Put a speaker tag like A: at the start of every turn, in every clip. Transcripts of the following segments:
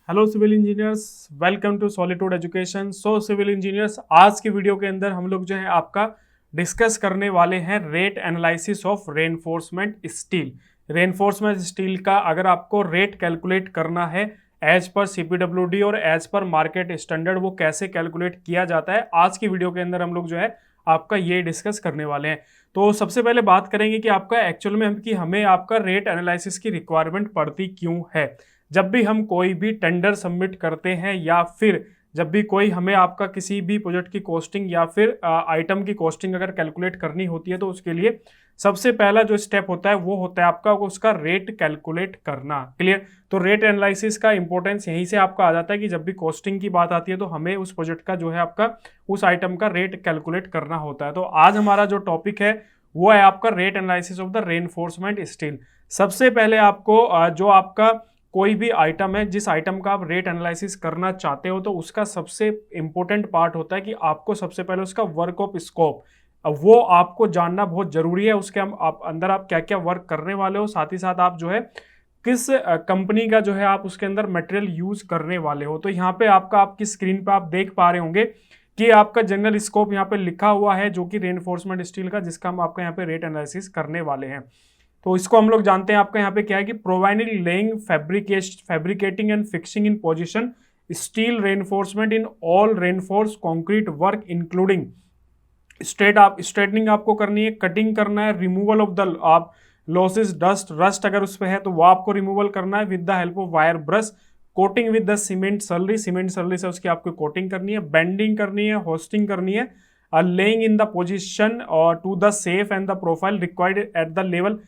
A: Hello civil engineers, welcome to solitude education. So civil engineers, आज की video के अंदर हम लोग जो है आपका डिस्कस करने वाले हैं rate analysis of reinforcement steel. Reinforcement steel का अगर आपको रेट कैलकुलेट करना है एज पर सीपीडब्ल्यूडी और एज पर मार्केट स्टैंडर्ड, वो कैसे कैलकुलेट किया जाता है, आज की वीडियो के अंदर हम लोग जो है आपका ये डिस्कस करने वाले हैं। तो सबसे पहले बात करेंगे कि आपका एक्चुअल में हमें आपका रेट एनालिसिस की रिक्वायरमेंट पड़ती क्यों है। जब भी हम कोई भी टेंडर सबमिट करते हैं या फिर जब भी कोई हमें आपका किसी भी प्रोजेक्ट की कॉस्टिंग या फिर आइटम की कॉस्टिंग अगर कैलकुलेट करनी होती है, तो उसके लिए सबसे पहला जो स्टेप होता है वो होता है आपका उसका रेट कैलकुलेट करना। क्लियर? तो रेट एनालिसिस का इंपॉर्टेंस यहीं से आपका आ जाता है कि जब भी कॉस्टिंग की बात आती है तो हमें उस प्रोजेक्ट का जो है आपका उस आइटम का रेट कैलकुलेट करना होता है। तो आज हमारा जो टॉपिक है वो है आपका rate analysis of the reinforcement steel. सबसे पहले आपको जो आपका कोई भी आइटम है, जिस आइटम का आप रेट एनालिसिस करना चाहते हो, तो उसका सबसे इंपॉर्टेंट पार्ट होता है कि आपको सबसे पहले उसका वर्क ऑफ स्कोप वो आपको जानना बहुत जरूरी है। उसके आप अंदर आप क्या क्या वर्क करने वाले हो, साथ ही साथ आप जो है किस कंपनी का जो है आप उसके अंदर मटेरियल यूज करने वाले हो। तो यहाँ पे आपका आपकी स्क्रीन पे आप देख पा रहे होंगे कि आपका जनरल स्कोप यहाँ पे लिखा हुआ है, जो कि रेनफोर्समेंट स्टील का, जिसका हम आपका यहाँ पे रेट एनालिसिस करने वाले हैं। तो इसको हम लोग जानते हैं आपका यहाँ पे क्या है कि providing laying fabricating and fixing in position steel reinforcement in all reinforce concrete work including straightening आपको करनी है, कटिंग करना है, रिमूवल ऑफ द आप लॉसेस डस्ट रस्ट अगर उस पर है तो वो आपको रिमूवल करना है with the help of wire brush, coating with the cement surely से उसकी आपको कोटिंग करनी है, बेंडिंग करनी है, होस्टिंग करनी है, laying in the position to the safe and the profile required at the level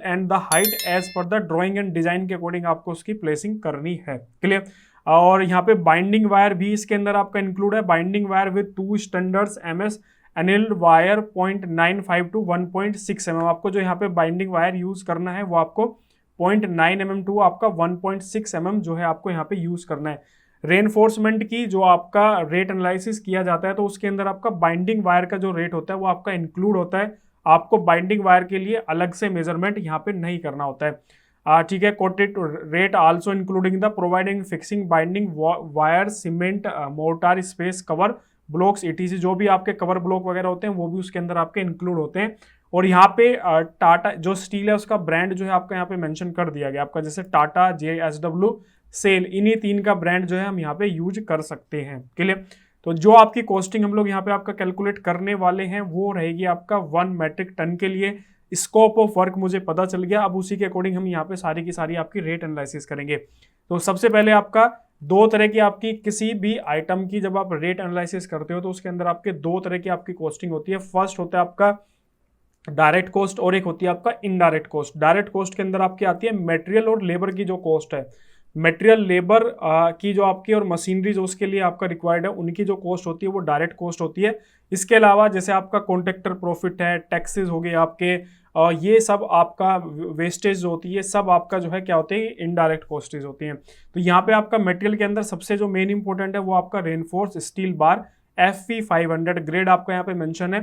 A: and the height as per the drawing and design के अकॉर्डिंग आपको उसकी प्लेसिंग करनी है। क्लियर? और यहाँ पे बाइंडिंग वायर भी इसके अंदर आपका इंक्लूड है। Binding wire with 2 standards MS annealed wire 0.95 to 1.6 mm। आपको जो यहाँ पे बाइंडिंग वायर यूज करना है वो आपको 0.9 mm टू आपका 1.6 mm जो है आपको यहाँ पे यूज करना है। रेनफोर्समेंट की जो आपका रेट एनालिसिस किया जाता है तो उसके अंदर आपका बाइंडिंग वायर का जो रेट होता है वो आपका इंक्लूड होता है। आपको बाइंडिंग वायर के लिए अलग से मेजरमेंट यहाँ पे नहीं करना होता है। ठीक है। Coated rate also including the providing fixing binding wire cement mortar space cover blocks etc, जो भी आपके कवर ब्लॉक वगैरह होते हैं वो भी उसके अंदर आपके इंक्लूड होते हैं। और यहाँ पे टाटा जो स्टील है उसका ब्रांड जो है आपका यहाँ पे मेंशन कर दिया गया आपका, जैसे टाटा, JSW, सेल, इन्हीं 3 का ब्रांड जो है हम यहाँ पे यूज कर सकते हैं। क्लियर? तो जो आपकी कॉस्टिंग हम लोग यहाँ पे आपका कैलकुलेट करने वाले हैं वो रहेगी आपका 1 मेट्रिक टन के लिए। स्कोप ऑफ वर्क मुझे पता चल गया, अब उसी के अकॉर्डिंग हम यहाँ पे सारी की सारी आपकी रेट एनालिसिस करेंगे। तो सबसे पहले आपका 2 तरह की आपकी किसी भी आइटम की जब आप रेट एनालिसिस करते हो तो उसके अंदर आपके 2 तरह की आपकी कॉस्टिंग होती है। फर्स्ट होता है आपका डायरेक्ट कॉस्ट और एक होती है आपका इनडायरेक्ट कॉस्ट। डायरेक्ट कॉस्ट के अंदर आपकी आती है मटेरियल और लेबर की जो कॉस्ट है, मटेरियल लेबर की जो आपकी और मशीनरी जो उसके लिए आपका रिक्वायर्ड है उनकी जो कॉस्ट होती है वो डायरेक्ट कॉस्ट होती है। इसके अलावा जैसे आपका कॉन्ट्रैक्टर प्रॉफिट है, टैक्सेस हो गए आपके, ये सब आपका वेस्टेज जो होती है सब आपका जो है क्या होती है, इनडायरेक्ट कॉस्टेज होती हैं। तो यहाँ पे आपका मटेरियल के अंदर सबसे जो मेन इंपॉर्टेंट है वो आपका reinforce steel bar FE500 grade आपका यहाँ पे मेंशन है,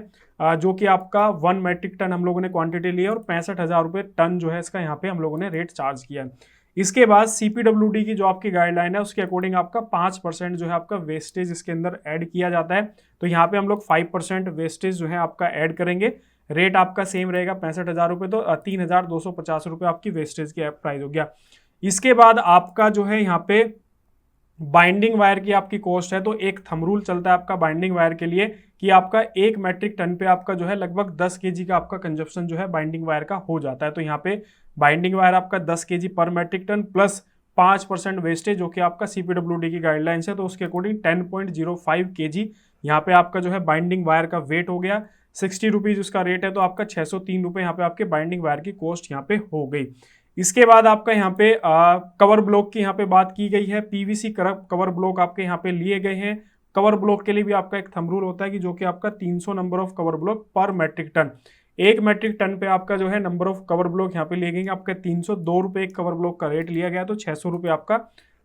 A: जो कि आपका 1 मेट्रिक टन हम लोगों ने क्वांटिटी ली है और 65,000 रुपये टन जो है इसका यहाँ पे हम लोगों ने रेट चार्ज किया है। इसके बाद CPWD की जो आपकी गाइडलाइन है उसके अकॉर्डिंग आपका 5% जो है आपका वेस्टेज इसके अंदर ऐड किया जाता है। तो यहाँ पे हम लोग 5% वेस्टेज जो है आपका ऐड करेंगे। रेट आपका सेम रहेगा 65,000 रुपये, तो 3,250 रुपये आपकी वेस्टेज की प्राइस हो गया। इसके बाद आपका जो है यहाँ पे बाइंडिंग वायर की आपकी कॉस्ट है, तो एक थंब रूल चलता है आपका बाइंडिंग वायर के लिए कि आपका 1 मेट्रिक टन पे आपका जो है लगभग 10 kg का आपका कंजप्शन जो है बाइंडिंग वायर का हो जाता है। तो यहाँ पे बाइंडिंग वायर आपका 10 kg पर मेट्रिक टन प्लस 5% वेस्टेज जो कि आपका CPWD की गाइडलाइंस है, तो उसके अकॉर्डिंग 10.05 kg यहाँ पे आपका जो है बाइंडिंग वायर का वेट हो गया। 60 रुपीज उसका रेट है, तो आपका 603 रुपये यहाँ पे आपके बाइंडिंग वायर की कॉस्ट यहाँ पे हो गई। इसके बाद आपका यहाँ पे कवर ब्लॉक की यहाँ पे बात की गई है। PVC कवर ब्लॉक आपके यहाँ पे लिए गए हैं। कवर ब्लॉक के लिए भी आपका एक थंब रूल होता है कि जो कि आपका 300 नंबर ऑफ कवर ब्लॉक पर मेट्रिक टन, 1 मेट्रिक टन पे आपका जो है नंबर ऑफ कवर ब्लॉक यहाँ पे लिए गए, आपका 302 रुपये एक कवर ब्लॉक का रेट लिया गया, तो 600 रुपये आपका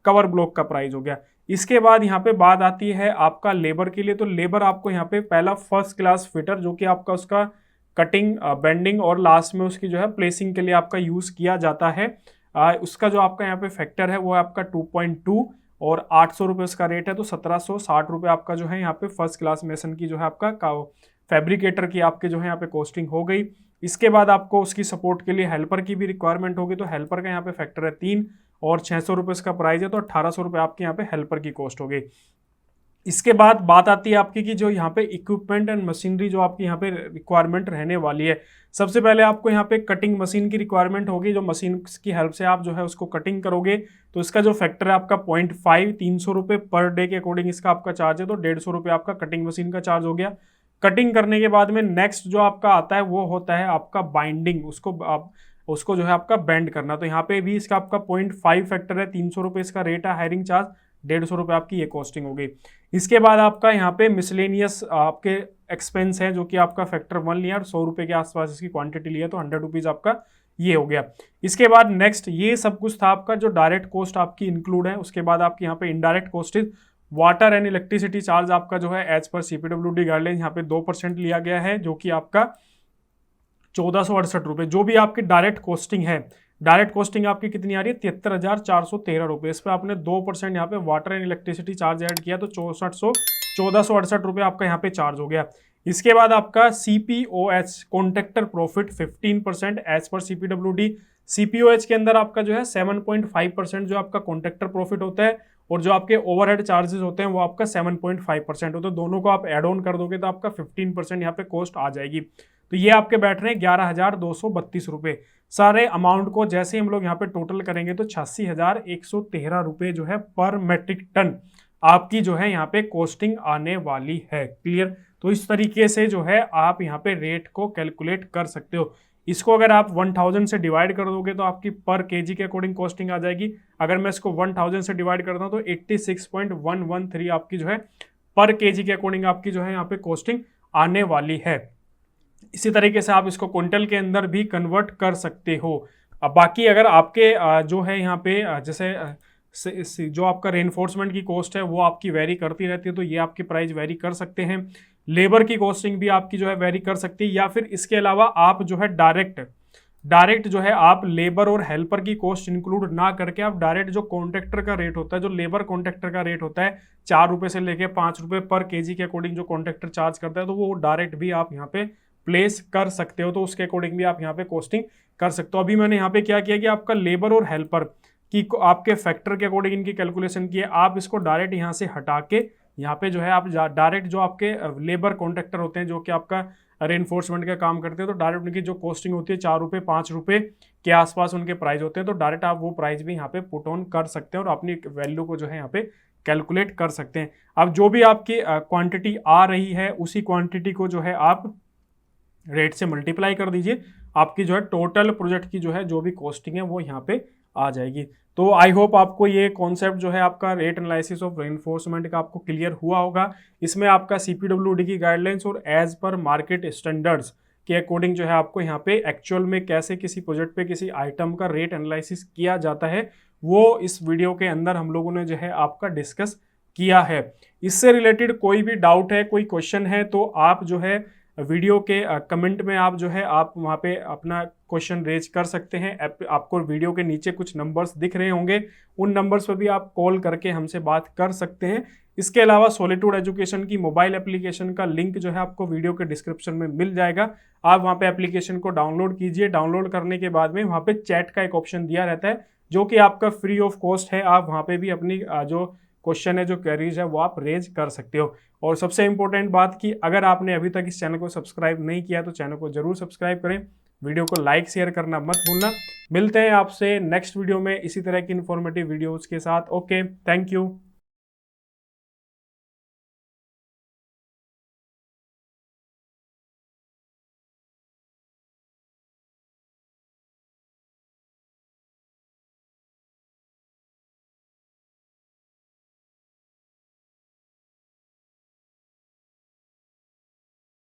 A: कवर ब्लॉक का प्राइस हो गया। इसके बाद यहाँ पे बात आती है आपका लेबर के लिए। तो लेबर आपको यहाँ पे पहला फर्स्ट क्लास फिटर जो कि आपका उसका कटिंग, बेंडिंग और लास्ट में उसकी जो है प्लेसिंग के लिए आपका यूज किया जाता है। उसका जो आपका यहाँ पे फैक्टर है वो है आपका 2.2 और 800 रुपये उसका रेट है, तो 1760 रुपये आपका जो है यहाँ पे फर्स्ट क्लास मेसन की जो है आपका फैब्रिकेटर की आपके जो है यहाँ पे कॉस्टिंग हो गई। इसके बाद आपको उसकी सपोर्ट के लिए हेल्पर की भी रिक्वायरमेंट होगी, तो हेल्पर का यहाँ पे फैक्टर है 3 और 600 रुपये इसका प्राइस है, तो 1800 रुपये आपके यहाँ पे हेल्पर की कॉस्ट हो गई। इसके बाद बात आती है आपकी कि जो यहाँ पे इक्विपमेंट एंड मशीनरी जो आपकी यहाँ पे रिक्वायरमेंट रहने वाली है, सबसे पहले आपको यहाँ पे कटिंग मशीन की रिक्वायरमेंट होगी, जो मशीन की हेल्प से आप जो है उसको कटिंग करोगे, तो इसका जो फैक्टर है आपका 0.5, 300 रुपये पर डे के अकॉर्डिंग इसका आपका चार्ज है, तो 150 रुपये आपका कटिंग मशीन का चार्ज हो गया। कटिंग करने के बाद में नेक्स्ट जो आपका आता है वो होता है आपका बाइंडिंग, उसको जो है आपका बेंड करना, तो यहाँ पे भी इसका आपका 0.5 फैक्टर है, 300 रुपये इसका रेट है हायरिंग चार्ज, 150 रुपये आपकी ये कॉस्टिंग हो गई। इसके बाद आपका यहाँ पे मिसलेनियस आपके एक्सपेंस है, जो कि आपका फैक्टर 1 लिया और 100 रुपये के आसपास इसकी क्वांटिटी लिया, तो 100 रुपीज़ आपका ये हो गया। इसके बाद नेक्स्ट ये सब कुछ था आपका जो डायरेक्ट कॉस्ट आपकी इंक्लूड है। उसके बाद आपकी यहाँ पे indirect cost is water and electricity charge आपका जो है एज पर CPWD गाइडलाइन यहाँ पे 2% लिया गया है, जो कि आपका 1468 रुपये। जो भी आपकी डायरेक्ट कॉस्टिंग है, डायरेक्ट कॉस्टिंग आपकी कितनी आ रही है 73,413 रुपये। इस पर आपने 2% यहाँ पे water and electricity charge add किया, तो 1468 रुपये आपका यहाँ पे चार्ज हो गया। इसके बाद आपका CPOH contractor profit 15% as per CPWD। CPOH के अंदर आपका जो है 7.5% जो आपका कॉन्ट्रैक्टर प्रॉफिट होता है, और जो आपके ओवरहेड चार्जेस होते हैं वो आपका 7.5% होता है। दोनों को आप एड ऑन कर दोगे तो आपका 15% यहाँ पे कॉस्ट आ जाएगी। तो ये आपके बैठ रहे हैं 11,232 रुपये। सारे अमाउंट को जैसे हम लोग यहाँ पे टोटल करेंगे तो 86,113 रुपये जो है पर मेट्रिक टन आपकी जो है यहाँ पे कॉस्टिंग आने वाली है। क्लियर? तो इस तरीके से जो है आप यहाँ पे रेट को कैलकुलेट कर सकते हो। इसको अगर आप 1000 से डिवाइड कर दोगे तो आपकी पर केजी के अकॉर्डिंग कॉस्टिंग आ जाएगी। अगर मैं इसको 1000 से डिवाइड करता हूँ तो 86.113 आपकी जो है पर केजी के अकॉर्डिंग आपकी जो है यहाँ पे कॉस्टिंग आने वाली है। इसी तरीके से आप इसको क्विंटल के अंदर भी कन्वर्ट कर सकते हो। अब बाकी अगर आपके जो है यहाँ पे जैसे जो आपका रेनफोर्समेंट की कॉस्ट है वो आपकी वेरी करती रहती है, तो ये आपके प्राइस वेरी कर सकते हैं। लेबर की कॉस्टिंग भी आपकी जो है वेरी कर सकती है, या फिर इसके अलावा आप जो है डायरेक्ट जो है आप लेबर और हेल्पर की कॉस्ट इंक्लूड ना करके आप डायरेक्ट जो कॉन्ट्रैक्टर का रेट होता है, जो लेबर कॉन्ट्रैक्टर का रेट होता है 4 रुपये से लेके 5 रुपये पर केजी के अकॉर्डिंग जो कॉन्ट्रैक्टर चार्ज करता है, तो वो डायरेक्ट भी आप यहाँ पे प्लेस कर सकते हो, तो उसके अकॉर्डिंग भी आप यहाँ पे कॉस्टिंग कर सकते हो। अभी मैंने यहाँ पे क्या किया कि आपका लेबर और हेल्पर की आपके फैक्टर के अकॉर्डिंग इनकी कैलकुलेशन की है। आप इसको डायरेक्ट यहाँ से हटा के यहाँ पे जो है आप डायरेक्ट जो आपके लेबर कॉन्ट्रैक्टर होते हैं जो कि आपका रेनफोर्समेंट का काम करते हैं, तो डायरेक्ट उनकी जो कॉस्टिंग होती है 4 रुपये 5 रुपये के आसपास उनके प्राइस होते हैं, तो डायरेक्ट आप वो प्राइस भी यहाँ पे पुट ऑन कर सकते हैं और अपनी वैल्यू को जो है यहाँ पे कैलकुलेट कर सकते हैं। अब जो भी आपकी क्वांटिटी आ रही है उसी क्वांटिटी को जो है आप रेट से मल्टीप्लाई कर दीजिए, आपकी जो है टोटल प्रोजेक्ट की जो है जो भी कॉस्टिंग है वो यहाँ पे आ जाएगी। तो आई होप आपको ये कॉन्सेप्ट जो है आपका रेट एनालिसिस ऑफ रेनफोर्समेंट का आपको क्लियर हुआ होगा। इसमें आपका CPWD की गाइडलाइंस और एज पर मार्केट स्टैंडर्ड्स के अकॉर्डिंग जो है आपको यहाँ पे एक्चुअल में कैसे किसी प्रोजेक्ट पे किसी आइटम का रेट एनालिसिस किया जाता है वो इस वीडियो के अंदर हम लोगों ने जो है आपका डिस्कस किया है। इससे रिलेटेड कोई भी डाउट है, कोई क्वेश्चन है, तो आप जो है वीडियो के कमेंट में आप जो है आप वहाँ पे अपना क्वेश्चन रेज कर सकते हैं। आपको वीडियो के नीचे कुछ नंबर्स दिख रहे होंगे, उन नंबर्स पर भी आप कॉल करके हमसे बात कर सकते हैं। इसके अलावा सॉलिट्यूड एजुकेशन की मोबाइल एप्लीकेशन का लिंक जो है आपको वीडियो के डिस्क्रिप्शन में मिल जाएगा। आप वहाँ पे एप्लीकेशन को डाउनलोड कीजिए। डाउनलोड करने के बाद में वहाँ पे चैट का एक ऑप्शन दिया रहता है जो कि आपका फ्री ऑफ कॉस्ट है। आप वहाँ पे भी अपनी जो क्वेश्चन है, जो क्वेरीज है, वो आप रेज कर सकते हो। और सबसे इंपॉर्टेंट बात कि अगर आपने अभी तक इस चैनल को सब्सक्राइब नहीं किया तो चैनल को जरूर सब्सक्राइब करें, वीडियो को लाइक शेयर करना मत भूलना। मिलते हैं आपसे नेक्स्ट वीडियो में इसी तरह की इंफॉर्मेटिव वीडियोस के साथ। Okay, thank you.